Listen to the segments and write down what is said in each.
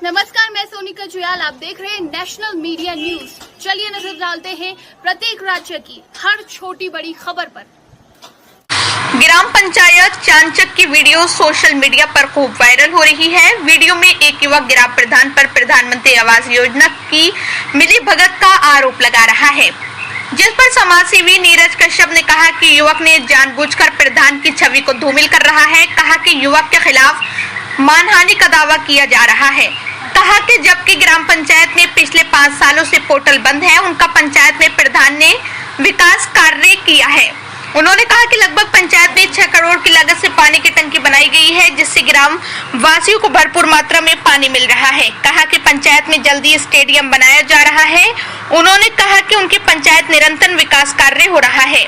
नमस्कार, मैं सोनिका जुयाल। आप देख रहे हैं नेशनल मीडिया न्यूज। चलिए नजर डालते हैं प्रत्येक राज्य की हर छोटी बड़ी खबर पर। ग्राम पंचायत चांचक की वीडियो सोशल मीडिया पर खूब वायरल हो रही है। वीडियो में एक युवक ग्राम प्रधान पर प्रधानमंत्री आवास योजना की मिलीभगत का आरोप लगा रहा है, जिस पर समाजसेवी नीरज कश्यप ने कहा कि युवक ने जानबूझकर प्रधान की छवि को धूमिल कर रहा है। कहा कि युवक के खिलाफ मानहानि का दावा किया जा रहा है। कहा कि जबकि ग्राम पंचायत में पिछले 5 सालों से पोर्टल बंद है, उनका पंचायत में प्रधान ने विकास कार्य किया है। उन्होंने कहा कि लगभग पंचायत में 6 करोड़ की लागत से पानी की टंकी बनाई गई है, जिससे ग्राम वासियों को भरपूर मात्रा में पानी मिल रहा है। कहा कि पंचायत में जल्दी स्टेडियम बनाया जा रहा है। उन्होंने कहा कि उनकी पंचायत निरंतर विकास कार्य हो रहा है।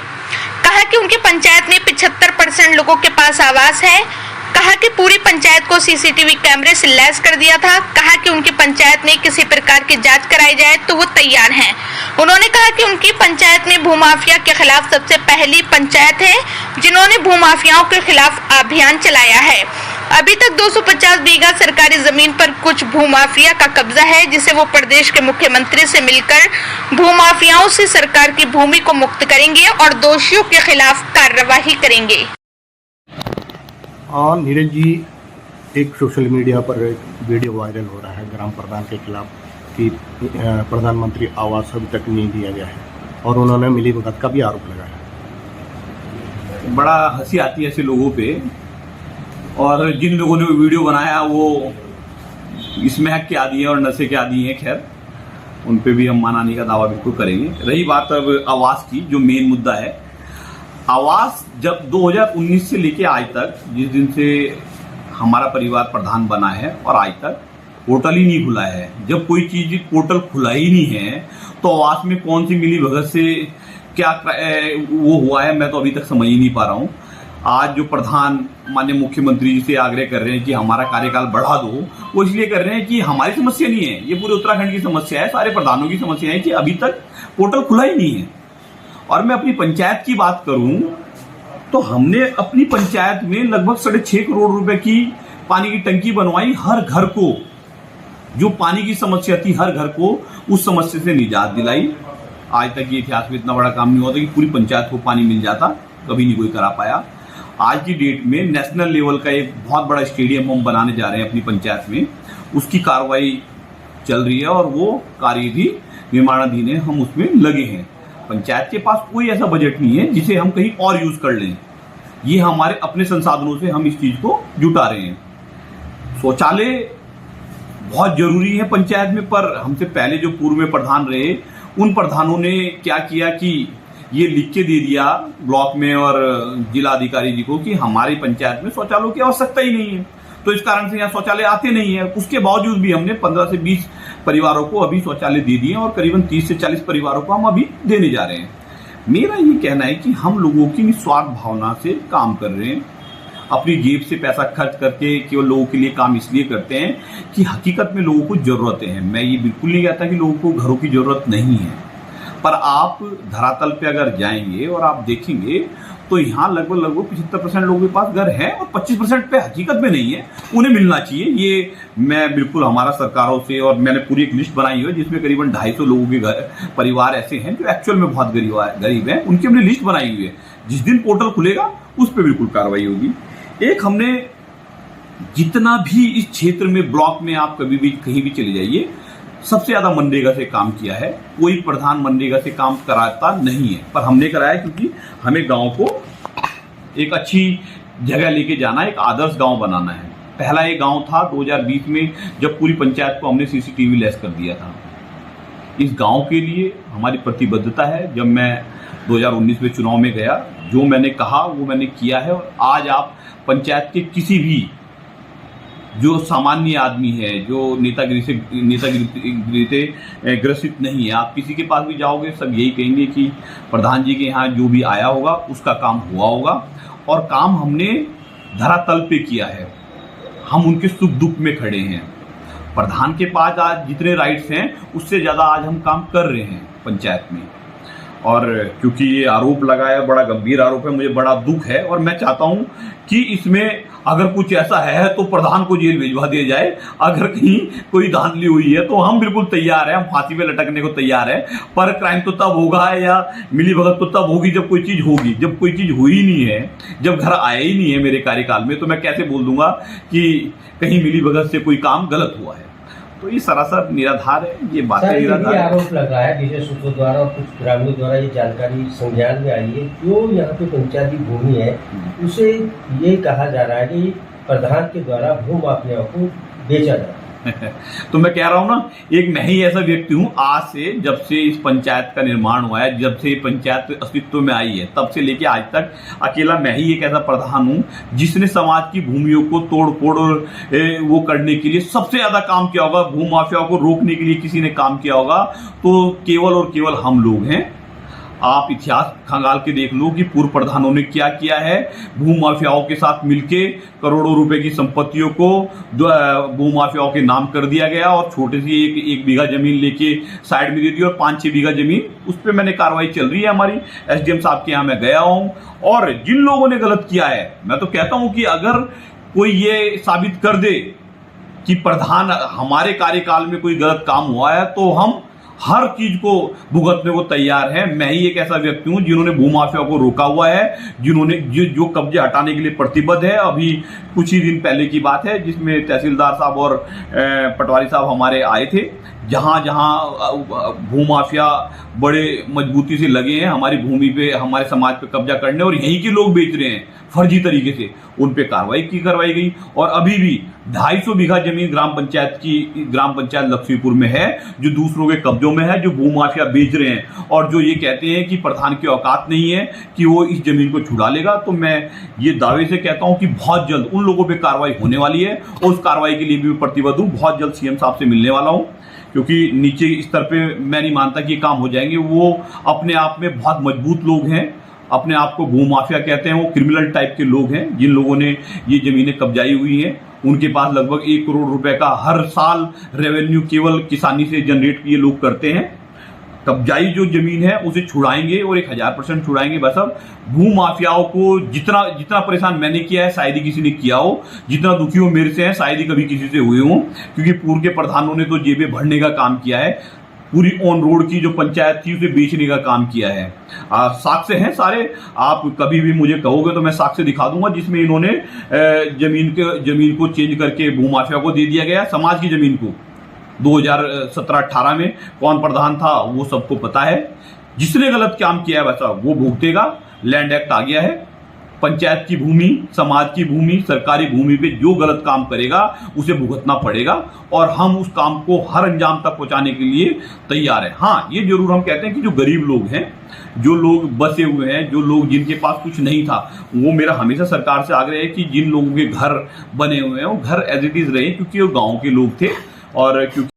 कहा कि उनकी पंचायत में 75% लोगों के पास आवास है। कहा कि पूरी पंचायत को सीसीटीवी कैमरे से लैस कर दिया था। कहा कि उनकी पंचायत में किसी प्रकार की जांच कराई जाए तो वो तैयार हैं। उन्होंने कहा कि उनकी पंचायत में भूमाफिया के खिलाफ सबसे पहली पंचायत है जिन्होंने भूमाफियाओं के खिलाफ अभियान चलाया है। अभी तक 250 बीघा सरकारी जमीन पर कुछ भूमाफिया का कब्जा है, जिसे वो प्रदेश के मुख्यमंत्री से मिलकर भूमाफियाओं से सरकार की भूमि को मुक्त करेंगे और दोषियों के खिलाफ कार्रवाई करेंगे। हाँ, नीरज जी, एक सोशल मीडिया पर एक वीडियो वायरल हो रहा है ग्राम प्रधान के खिलाफ कि प्रधानमंत्री आवास अभी तक नहीं दिया गया है और उन्होंने मिलीभगत का भी आरोप लगाया। बड़ा हंसी आती है ऐसे लोगों पे, और जिन लोगों ने वीडियो बनाया वो इसमें हक के आदी हैं और नशे के आदी हैं। खैर, उन पे भी हम मानहानि का दावा बिल्कुल करेंगे। रही बात अब आवास की, जो मेन मुद्दा है, आवास जब 2019 से लेके आज तक, जिस दिन से हमारा परिवार प्रधान बना है और आज तक पोर्टल ही नहीं खुला है। जब कोई चीज पोर्टल खुला ही नहीं है तो आवास में कौन सी मिलीभगत से क्या वो हुआ है, मैं तो अभी तक समझ ही नहीं पा रहा हूँ। आज जो प्रधान माननीय मुख्यमंत्री जी से आग्रह कर रहे हैं कि हमारा कार्यकाल बढ़ा दो, वो इसलिए कर रहे हैं कि हमारी समस्या नहीं है, ये पूरे उत्तराखंड की समस्या है, सारे प्रधानों की समस्या है कि अभी तक पोर्टल खुला ही नहीं है। और मैं अपनी पंचायत की बात करूं तो हमने अपनी पंचायत में लगभग 6.5 करोड़ रुपए की पानी की टंकी बनवाई। हर घर को जो पानी की समस्या थी, हर घर को उस समस्या से निजात दिलाई। आज तक ये इतिहास में इतना बड़ा काम नहीं हुआ था कि पूरी पंचायत को पानी मिल जाता, कभी नहीं कोई करा पाया। आज की डेट में नेशनल लेवल का एक बहुत बड़ा स्टेडियम हम बनाने जा रहे हैं अपनी पंचायत में, उसकी कार्रवाई चल रही है और वो कार्य भी निर्माणाधीन है, हम उसमें लगे हैं। पंचायत के पास कोई ऐसा बजट नहीं है जिसे हम कहीं और यूज कर लें। ये हमारे अपने संसाधनों से हम इस चीज को जुटा रहे हैं। शौचालय बहुत जरूरी है पंचायत में, पर हमसे पहले जो पूर्व में प्रधान रहे, उन प्रधानों ने क्या किया कि ये लिख के दे दिया ब्लॉक में और जिला अधिकारी जी को कि हमारी पंचायत में शौचालयों की आवश्यकता ही नहीं है, तो इस कारण से यहाँ शौचालय आते नहीं है। उसके बावजूद भी हमने 15 से 20 परिवारों को अभी शौचालय दे दिए और करीबन 30 से 40 परिवारों को हम अभी देने जा रहे हैं। मेरा ये कहना है कि हम लोगों की निस्वार्थ भावना से काम कर रहे हैं, अपनी जेब से पैसा खर्च करके केवल लोगों के लिए काम इसलिए करते हैं कि हकीकत में लोगों को जरूरतें हैं। मैं ये बिल्कुल नहीं कहता कि लोगों को घरों की जरूरत नहीं है, पर आप धरातल पे अगर जाएंगे और आप देखेंगे तो यहाँ लगभग 75% लोगों के पास घर है और 25% पे हकीकत में नहीं है, उन्हें मिलना चाहिए। ये मैं बिल्कुल हमारा सरकारों से, और मैंने पूरी एक लिस्ट बनाई है जिसमें करीबन 250 लोगों के घर परिवार ऐसे हैं जो एक्चुअल में बहुत गरीब हैं, उनकी हमने लिस्ट बनाई हुई है। जिस दिन पोर्टल खुलेगा उस पर बिल्कुल कार्रवाई होगी। एक हमने जितना भी इस क्षेत्र में ब्लॉक में आप कभी भी कहीं भी चले जाइए, सबसे ज्यादा मनरेगा से काम किया है। कोई प्रधान मनरेगा से काम कराता नहीं है, पर हमने कराया क्योंकि हमें गांव को एक अच्छी जगह लेके जाना, एक आदर्श गांव बनाना है। पहला ये गांव था 2020 में, जब पूरी पंचायत को हमने सीसीटीवी लैस कर दिया था। इस गांव के लिए हमारी प्रतिबद्धता है। जब मैं 2019 में चुनाव में गया, जो मैंने कहा वो मैंने किया है। और आज आप पंचायत के किसी भी जो सामान्य आदमी है, जो नेतागिरी से ग्रसित नहीं है, आप किसी के पास भी जाओगे सब यही कहेंगे कि प्रधान जी के यहाँ जो भी आया होगा उसका काम हुआ होगा, और काम हमने धरातल पे किया है। हम उनके सुख दुख में खड़े हैं। प्रधान के पास आज जितने राइट्स हैं उससे ज़्यादा आज हम काम कर रहे हैं पंचायत में। और क्योंकि ये आरोप लगाया, बड़ा गंभीर आरोप है, मुझे बड़ा दुख है और मैं चाहता हूँ कि इसमें अगर कुछ ऐसा है तो प्रधान को जेल भिजवा दिया जाए। अगर कहीं कोई धांधली हुई है तो हम बिल्कुल तैयार हैं, हम फांसी पे लटकने को तैयार हैं। पर क्राइम तो तब होगा या मिली भगत तो तब होगी जब कोई चीज होगी। जब कोई चीज हुई नहीं है, जब घर आया ही नहीं है मेरे कार्यकाल में, तो मैं कैसे बोल दूंगा कि कहीं मिली भगत से कोई काम गलत हुआ है। तो ये सरासर निराधार है, ये बातें निराधार है। आरोप लगा है विजय सूत्रों द्वारा और कुछ ग्रामीणों द्वारा ये जानकारी संज्ञान में आई है, जो यहाँ पे पंचायती भूमि है उसे ये कहा जा रहा है कि प्रधान के द्वारा भू माफियाओं को बेचा जा रहा है। तो मैं कह रहा हूं ना, एक मैं ही ऐसा व्यक्ति हूं, आज से जब से इस पंचायत का निर्माण हुआ है, जब से ये पंचायत अस्तित्व में आई है, तब से लेके आज तक अकेला मैं ही एक ऐसा प्रधान हूं जिसने समाज की भूमियों को तोड़ फोड़ वो करने के लिए सबसे ज्यादा काम किया होगा। भू माफियाओं को रोकने के लिए किसी ने काम किया होगा तो केवल और केवल हम लोग हैं। आप इतिहास खंगाल के देख लो कि पूर्व प्रधानों ने क्या किया है। भू माफियाओं के साथ मिलके करोड़ों रुपए की संपत्तियों को भू माफियाओं के नाम कर दिया गया और छोटे सी एक बीघा जमीन लेके साइड में दे दी और 5-6 बीघा जमीन उस पर मैंने कार्रवाई चल रही है हमारी। एसडीएम साहब के यहाँ मैं गया हूं और जिन लोगों ने गलत किया है, मैं तो कहता हूं कि अगर कोई ये साबित कर दे कि प्रधान हमारे कार्यकाल में कोई गलत काम हुआ है तो हम हर चीज को भुगतने को तैयार है। मैं ही एक ऐसा व्यक्ति हूं जिन्होंने भूमाफिया को रोका हुआ है, जिन्होंने जो कब्जे हटाने के लिए प्रतिबद्ध है। अभी कुछ ही दिन पहले की बात है जिसमें तहसीलदार साहब और पटवारी साहब हमारे आए थे। जहां जहां भूमाफिया बड़े मजबूती से लगे हैं हमारी भूमि पे, हमारे समाज पे कब्जा करने और यहीं के लोग बेच रहे हैं फर्जी तरीके से, उन पे कार्रवाई करवाई गई। और अभी भी 250 बीघा जमीन ग्राम पंचायत लक्ष्मीपुर में है जो दूसरों के कब्जों में है, जो भूमाफिया बेच रहे हैं और जो ये कहते हैं कि प्रधान की औकात नहीं है कि वो इस जमीन को छुड़ा लेगा। तो मैं ये दावे से कहता हूं कि बहुत जल्द उन लोगों पे कार्रवाई होने वाली है और उस कार्रवाई के लिए भी प्रतिबद्ध हूं। बहुत जल्द सीएम साहब से मिलने वाला हूं क्योंकि नीचे स्तर पे मैं नहीं मानता कि ये काम हो जाएंगे। वो अपने आप में बहुत मजबूत लोग हैं, अपने आप को भूमाफिया कहते हैं, वो क्रिमिनल टाइप के लोग हैं जिन लोगों ने ये जमीनें कब्जाई हुई हैं। उनके पास लगभग 1 करोड़ रुपए का हर साल रेवेन्यू केवल किसानी से जनरेट ये लोग करते हैं। कब्जाई जो जमीन है उसे छुड़ाएंगे और 1000% छुड़ाएंगे। बस अब भू माफियाओं को जितना परेशान मैंने किया है शायद ही किसी ने किया हो, जितना दुखी हो मेरे से है शायद ही कभी किसी से हुए हो, क्योंकि पूर्व के प्रधानों ने तो जेबें भरने का काम किया है। पूरी ऑन रोड की जो पंचायत थी उसे बेचने का काम किया है। साक्ष्य हैं सारे, आप कभी भी मुझे कहोगे तो मैं साक्ष्य दिखा दूंगा जिसमें इन्होंने जमीन को चेंज करके भूमाफिया को दे दिया गया, समाज की जमीन को। 2017-18 में कौन प्रधान था वो सबको पता है। जिसने गलत काम किया है वैसा वो भुगतेगा। लैंड एक्ट आ गया है, पंचायत की भूमि, समाज की भूमि, सरकारी भूमि पे जो गलत काम करेगा उसे भुगतना पड़ेगा और हम उस काम को हर अंजाम तक पहुंचाने के लिए तैयार हैं। हाँ, ये जरूर हम कहते हैं कि जो गरीब लोग हैं, जो लोग बसे हुए हैं, जो लोग जिनके पास कुछ नहीं था, वो मेरा हमेशा सरकार से आग्रह है कि जिन लोगों के घर बने हुए हैं वो घर एज इट इज रहे, क्योंकि वो गाँव के लोग थे और क्योंकि